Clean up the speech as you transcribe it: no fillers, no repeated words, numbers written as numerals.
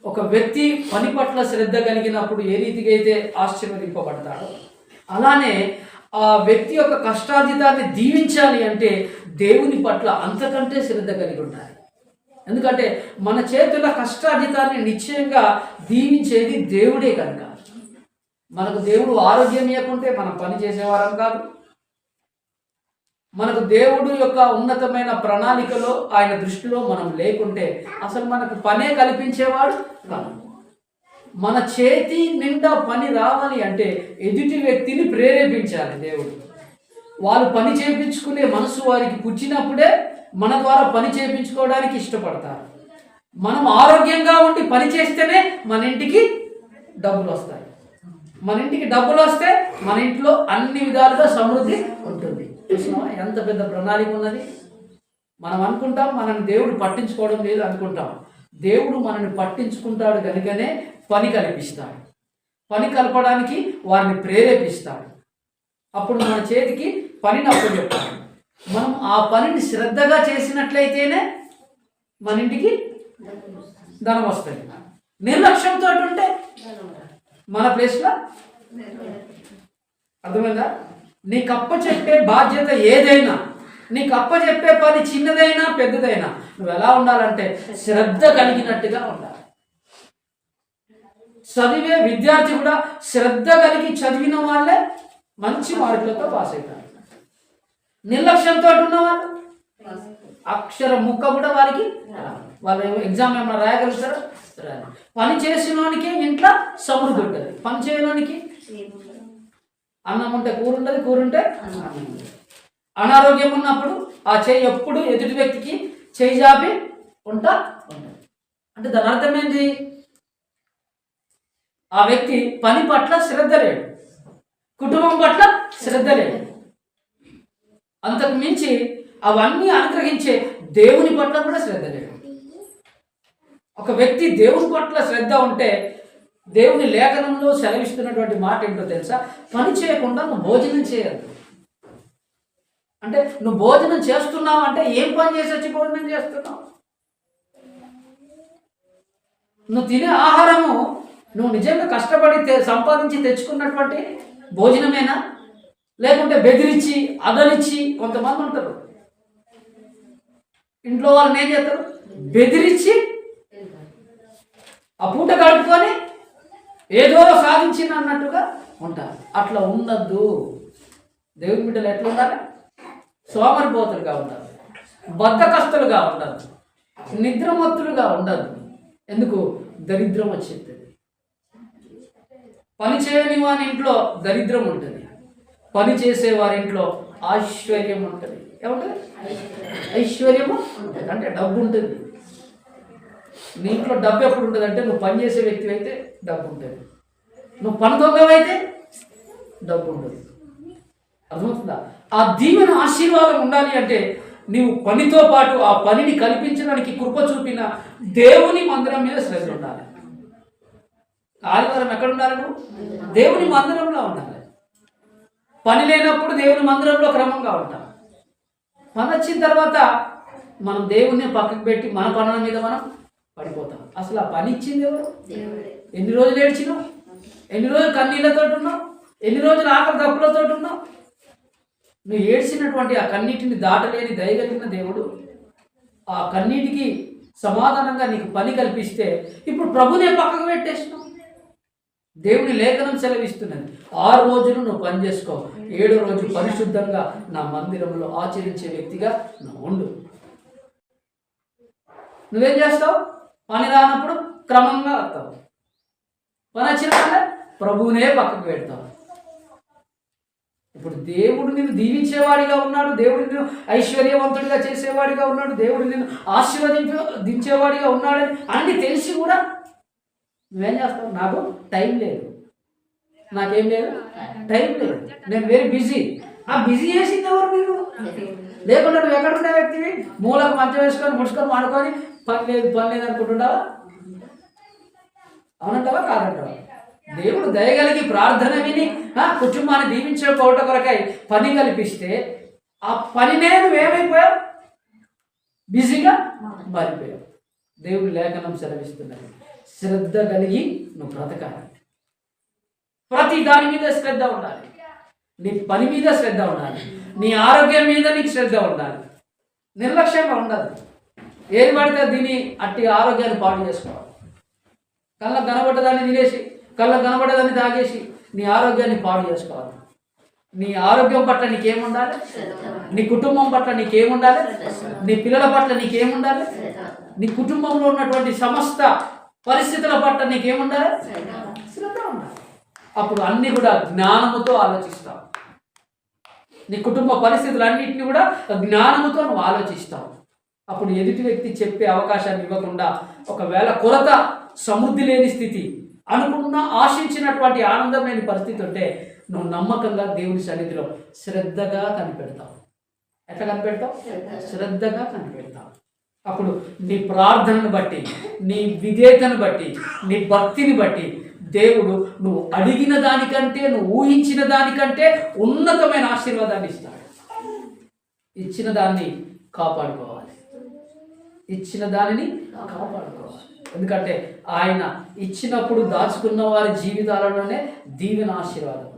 ఒక వ్యక్తి పని పట్ల శ్రద్ధ కలిగినప్పుడు ఏ రీతిగా అయితే ఆశీర్వదింపబడతాడో, అలానే ఆ వ్యక్తి యొక్క కష్టార్జితాన్ని దీవించాలి అంటే దేవుని పట్ల అంతకంటే శ్రద్ధ కలిగి ఉండాలి. ఎందుకంటే మన చేతుల కష్టార్జితాన్ని నిశ్చయంగా దీవించేది దేవుడే కనుక. మనకు దేవుడు ఆరోగ్యం ఇవ్వకుంటే మనం పని చేసేవారం కాదు. మనకు దేవుడు యొక్క ఉన్నతమైన ప్రణాళికలో ఆయన దృష్టిలో మనం లేకుంటే అసలు మనకు పనే కల్పించేవాడు కాదు. మన చేతి నిండా పని రావాలి అంటే ఎదుటి వ్యక్తిని ప్రేరేపించాలి దేవుడు. వాళ్ళు పని చేయించుకునే మనసు వారికి పుచ్చినప్పుడే మన ద్వారా పని చేయించుకోవడానికి ఇష్టపడతారు. మనం ఆరోగ్యంగా ఉండి పని చేస్తేనే మన ఇంటికి డబ్బులు వస్తాయి. మన ఇంటికి డబ్బులు వస్తే మన ఇంట్లో అన్ని విధాలుగా సమృద్ధి ఉంటుంది. చూసినావా ఎంత పెద్ద ప్రణాళిక ఉన్నది. మనం అనుకుంటాం మనల్ని దేవుడు పట్టించుకోవడం లేదు అనుకుంటాం. దేవుడు మనల్ని పట్టించుకుంటాడు కనుకనే పని కల్పిస్తాడు. పని కలపడానికి వారిని ప్రేరేపిస్తాడు. అప్పుడు మన చేతికి పనిని అప్పచెప్తాడు. మనం ఆ పనిని శ్రద్ధగా చేసినట్లయితేనే మన ఇంటికి ధనం వస్తుంది. నిర్లక్ష్యంతో ఉంటే మన ప్లేస్లో అర్థమైందా? నీకు అప్పచెప్పే బాధ్యత ఏదైనా, నీకు అప్పచెప్పే పని చిన్నదైనా పెద్దదైనా నువ్వు ఎలా ఉండాలంటే శ్రద్ధ కలిగినట్టుగా ఉండాలి. చదివే విద్యార్థి కూడా శ్రద్ధ కలిగి చదివిన వాళ్ళే మంచి మార్కులతో పాస్ అవుతారు. నిర్లక్ష్యంతో ఉన్నవాళ్ళు అక్షర ముక్క కూడా వారికి వాళ్ళు ఎగ్జామ్ ఏమైనా రాయగలుగుతారు. పని చేసినోనికి ఇంట్లో సమృద్ధి ఉంటుంది. పని చేయడానికి అన్నం ఉంటే కూర ఉంటుంది, కూర ఉంటే అనారోగ్యం ఉన్నప్పుడు ఆ చేయి ఎప్పుడు ఎదుటి వ్యక్తికి చేయి జాపి ఉంటుంది. అంటే దాని అర్థం ఏంటి? ఆ వ్యక్తి పని పట్ల శ్రద్ధ లేడు, కుటుంబం పట్ల శ్రద్ధ లేడు. అంతకు మించి అవన్నీ అనుగ్రహించే దేవుని పట్ల కూడా శ్రద్ధ లేడు. ఒక వ్యక్తి దేవుని పట్ల శ్రద్ధ ఉంటే దేవుని లేఖనంలో సెలవిస్తున్నటువంటి మాట ఏంటో తెలుసా? పని చేయకుండా నువ్వు భోజనం చేయద్దు. అంటే నువ్వు భోజనం చేస్తున్నావు అంటే ఏం పని చేసి వచ్చి భోజనం చేస్తున్నావు? నువ్వు తినే ఆహారము నువ్వు నిజంగా కష్టపడి సంపాదించి తెచ్చుకున్నటువంటి భోజనమేనా? లేకుంటే బెదిరించి అదలిచ్చి కొంతమంది ఉంటారు ఇంట్లో వాళ్ళని ఏం చేస్తారు? బెదిరించి ఆ పూట గడుపుకొని ఏదో సాధించిన అన్నట్టుగా ఉంటారు. అట్లా ఉండద్దు. దేవుని బిడ్డలు ఎట్లా ఉండాలి? సోమరిపోతులుగా ఉండాలి, బద్ధకస్తులుగా ఉండదు, నిద్రమత్తులుగా ఉండదు. ఎందుకు? దరిద్రం వచ్చేది. పని చేయని వారి ఇంట్లో దరిద్రం ఉంటుంది, పని చేసే వారి ఇంట్లో ఐశ్వర్యం ఉంటుంది. ఏముంటుంది? ఐశ్వర్యము ఉంటుంది అంటే డబ్బు ఉంటుంది. నీ ఇంట్లో డబ్బు ఎప్పుడు ఉంటుంది అంటే నువ్వు పని చేసే వ్యక్తి అయితే డబ్బు ఉంటుంది, నువ్వు పని దొంగవైతే డబ్బు ఉంటుంది. అర్థమవుతుందా? ఆ దీవెన ఆశీర్వాదం ఉండాలి అంటే నీవు పనితో పాటు ఆ పనిని కల్పించడానికి కృప చూపిన దేవుని మందిరం మీద శ్రద్ధ ఉండాలి. ఆదివారం ఎక్కడ ఉండాలి? నువ్వు దేవుని మందిరంలో ఉండాలి. పని లేనప్పుడు దేవుని మందిరంలో క్రమంగా ఉంటాం. పని వచ్చిన తర్వాత మనం దేవుణ్ణి పక్కకు పెట్టి మన పనుల మీద మనం పడిపోతాం. అసలు ఆ పని ఇచ్చింది ఎవరు? ఎన్ని రోజులు ఏడ్చినావు? ఎన్ని రోజులు కన్నీళ్లతో ఉన్నావు? ఎన్ని రోజులు ఆకలి దప్పులతో ఉన్నావు? నువ్వు ఏడ్చినటువంటి ఆ కన్నీటిని దాటలేని దయగలిగిన దేవుడు ఆ కన్నీటికి సమాధానంగా నీకు పని కల్పిస్తే ఇప్పుడు ప్రభునే పక్కకు పెట్టేసినావు. దేవుని లేఖనం సెలవిస్తున్నది 6 రోజులు నువ్వు పని చేసుకో, 7వ రోజు పరిశుద్ధంగా నా మందిరంలో ఆచరించే వ్యక్తిగా నువ్వు ఉండు. నువ్వేం చేస్తావు? పని రానప్పుడు క్రమంగా వస్తావు, పని వచ్చిన ప్రభువునే పక్కకు పెడతావు. ఇప్పుడు దేవుడు నిన్ను దీవించేవాడిగా ఉన్నాడు, దేవుడు నిన్ను ఐశ్వర్యవంతుడిగా చేసేవాడిగా ఉన్నాడు, దేవుడు నిన్ను ఆశీర్వదించేవాడిగా ఉన్నాడని అన్ని తెలిసి కూడా నువ్వేం చేస్తావు? నాకు టైం లేదు, నాకేం లేదు, టైం లేదు, నేను వెరీ బిజీ. ఆ బిజీ చేసింది ఎవరు? మీరు. లేకుండా నువ్వు ఎక్కడుండే వ్యక్తివి మూలకు మంచం వేసుకొని ముడుచుకొని వాడుకొని పని లేదు అనుకుంటుంటావా? అవునంటావా? కాదంటావా? దేవుడు దయగలిగి ప్రార్థన విని కుటుంబాన్ని దీవించే కోట కొరకై పని కల్పిస్తే ఆ పనినే నువ్వేమైపోయావు? బిజీగా మారిపోయావు. దేవుడు లేఖనం సెలవిస్తున్నది, శ్రద్ధ కలిగి నువ్వు బ్రతకాలి. ప్రతి దాని మీద శ్రద్ధ ఉండాలి. నీ పని మీద శ్రద్ధ ఉండాలి. నీ ఆరోగ్యం మీద నీకు శ్రద్ధ ఉండాలి. నిర్లక్ష్యంగా ఉండదు. ఏది పడితే దీని అట్టి ఆరోగ్యాన్ని పాడు చేసుకోవాలి. కళ్ళకు కనబడ్డదాన్ని తినేసి, కళ్ళకు కనబడ్డదాన్ని తాగేసి నీ ఆరోగ్యాన్ని పాడు చేసుకోవాలి. నీ ఆరోగ్యం పట్ల నీకేముండాలి? నీ కుటుంబం పట్ల నీకేముండాలి? నీ పిల్లల పట్ల నీకేముండాలి? నీ కుటుంబంలో ఉన్నటువంటి సమస్త పరిస్థితుల పట్ల నీకేముండాలి? శ్రద్ధ ఉండాలి. అప్పుడు అన్నీ కూడా జ్ఞానముతో ఆలోచిస్తావు. నీ కుటుంబ పరిస్థితులన్నింటినీ కూడా జ్ఞానముతో నువ్వు ఆలోచిస్తావు. అప్పుడు ఎదుటి వ్యక్తి చెప్పే అవకాశాన్ని ఇవ్వకుండా, ఒకవేళ కొరత, సమృద్ధి లేని స్థితి, అనుకున్న ఆశించినటువంటి ఆనందం లేని పరిస్థితి ఉంటే నువ్వు నమ్మకంగా దేవుని సన్నిధిలో శ్రద్ధగా కనిపెడతావు. ఎట్లా కనిపెడతావు? శ్రద్ధగా కనిపెడతావు. అప్పుడు నీ ప్రార్థనను బట్టి, నీ విధేయతను బట్టి, నీ భక్తిని బట్టి దేవుడు నువ్వు అడిగిన దానికంటే, నువ్వు ఊహించిన దానికంటే ఉన్నతమైన ఆశీర్వాదాన్ని ఇస్తాడు. ఇచ్చిన దాన్ని కాపాడుకోవాలి. ఇచ్చిన దానిని కాపాడుకోవాలి. ఎందుకంటే ఆయన ఇచ్చినప్పుడు దాచుకున్న వారి జీవితాలలోనే దీవెన ఆశీర్వాదం.